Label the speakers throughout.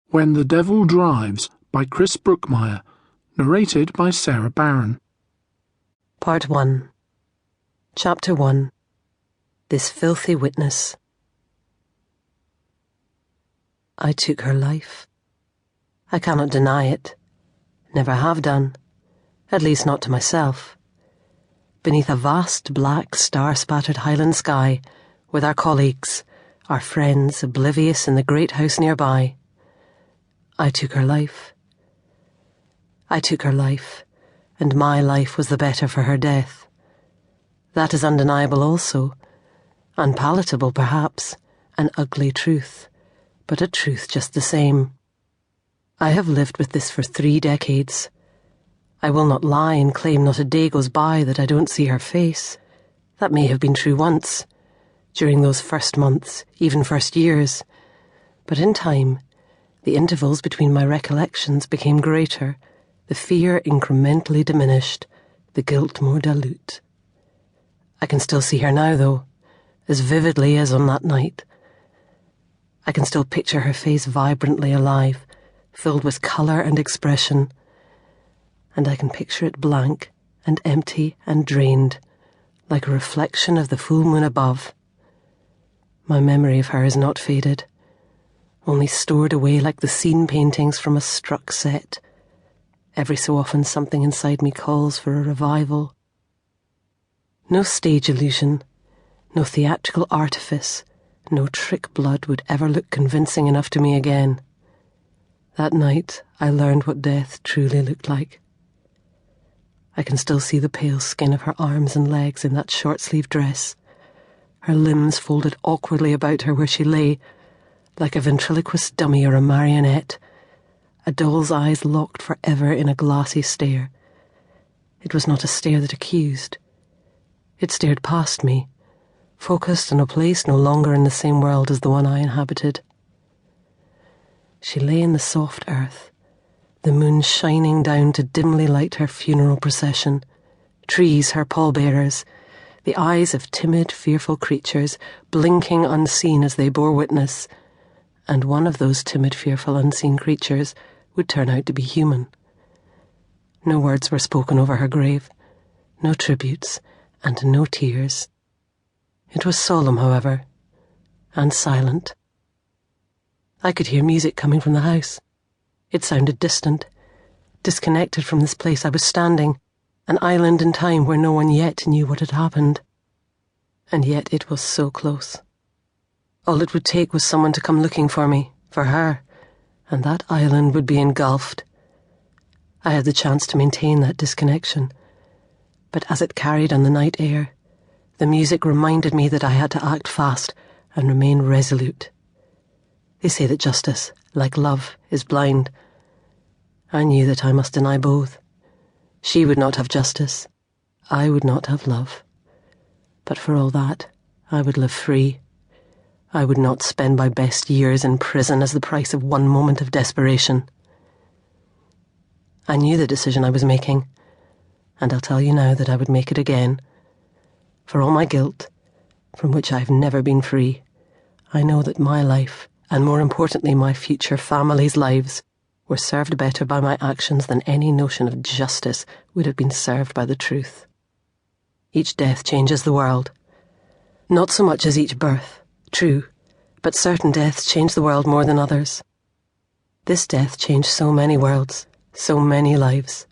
Speaker 1: When the Devil Drives by Chris Brookmyre, narrated by Sarah Barron.
Speaker 2: Part 1. Chapter 1. This Filthy Witness. I took her life. I cannot deny it. Never have done. At least not to myself. Beneath a vast black star-spattered Highland sky, with our colleagues, our friends oblivious in the great house nearby, I took her life. I took her life, and my life was the better for her death. That is undeniable also, unpalatable perhaps, an ugly truth, but a truth just the same. I have lived with this for 3 decades. I will not lie and claim not a day goes by that I don't see her face. That may have been true once, during those first months, even first years. But in time, the intervals between my recollections became greater, the fear incrementally diminished, the guilt more dilute. I can still see her now, though, as vividly as on that night. I can still picture her face vibrantly alive, filled with colour and expression, and I can picture it blank and empty and drained, like a reflection of the full moon above. My memory of her is not faded, only stored away like the scene paintings from a struck set. Every so often something inside me calls for a revival. No stage illusion, no theatrical artifice, no trick blood would ever look convincing enough to me again. That night I learned what death truly looked like. I can still see the pale skin of her arms and legs in that short-sleeved dress, her limbs folded awkwardly about her where she lay, like a ventriloquist dummy or a marionette, a doll's eyes locked forever in a glassy stare. It was not a stare that accused. It stared past me, focused on a place no longer in the same world as the one I inhabited. She lay in the soft earth, the moon shining down to dimly light her funeral procession, trees her pallbearers, the eyes of timid, fearful creatures blinking unseen as they bore witness, and one of those timid, fearful, unseen creatures would turn out to be human. No words were spoken over her grave, no tributes, and no tears. It was solemn, however, and silent. I could hear music coming from the house. It sounded distant, disconnected from this place I was standing, an island in time where no one yet knew what had happened. And yet it was so close. All it would take was someone to come looking for me, for her, and that island would be engulfed. I had the chance to maintain that disconnection, but as it carried on the night air, the music reminded me that I had to act fast and remain resolute. They say that justice, like love, is blind. I knew that I must deny both. She would not have justice. I would not have love. But for all that, I would live free. I would not spend my best years in prison as the price of one moment of desperation. I knew the decision I was making, and I'll tell you now that I would make it again. For all my guilt, from which I have never been free, I know that my life, and more importantly my future family's lives, were served better by my actions than any notion of justice would have been served by the truth. Each death changes the world. Not so much as each birth, true, but certain deaths change the world more than others. This death changed so many worlds, so many lives.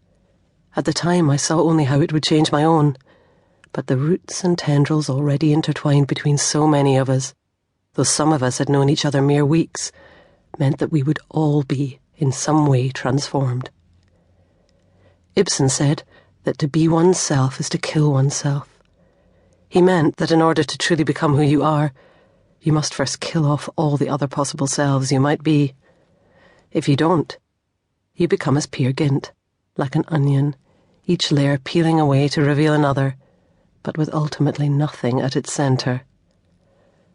Speaker 2: At the time I saw only how it would change my own, but the roots and tendrils already intertwined between so many of us, though some of us had known each other mere weeks, meant that we would all be, in some way, transformed. Ibsen said that to be oneself is to kill oneself. He meant that in order to truly become who you are, you must first kill off all the other possible selves you might be. If you don't, you become as Peer Gynt, like an onion, each layer peeling away to reveal another, but with ultimately nothing at its centre.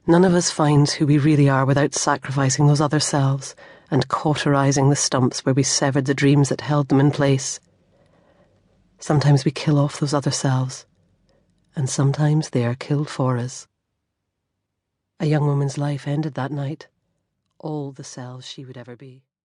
Speaker 2: None of us finds who we really are without sacrificing those other selves and cauterizing the stumps where we severed the dreams that held them in place. Sometimes we kill off those other selves, and sometimes they are killed for us. A young woman's life ended that night, all the selves she would ever be.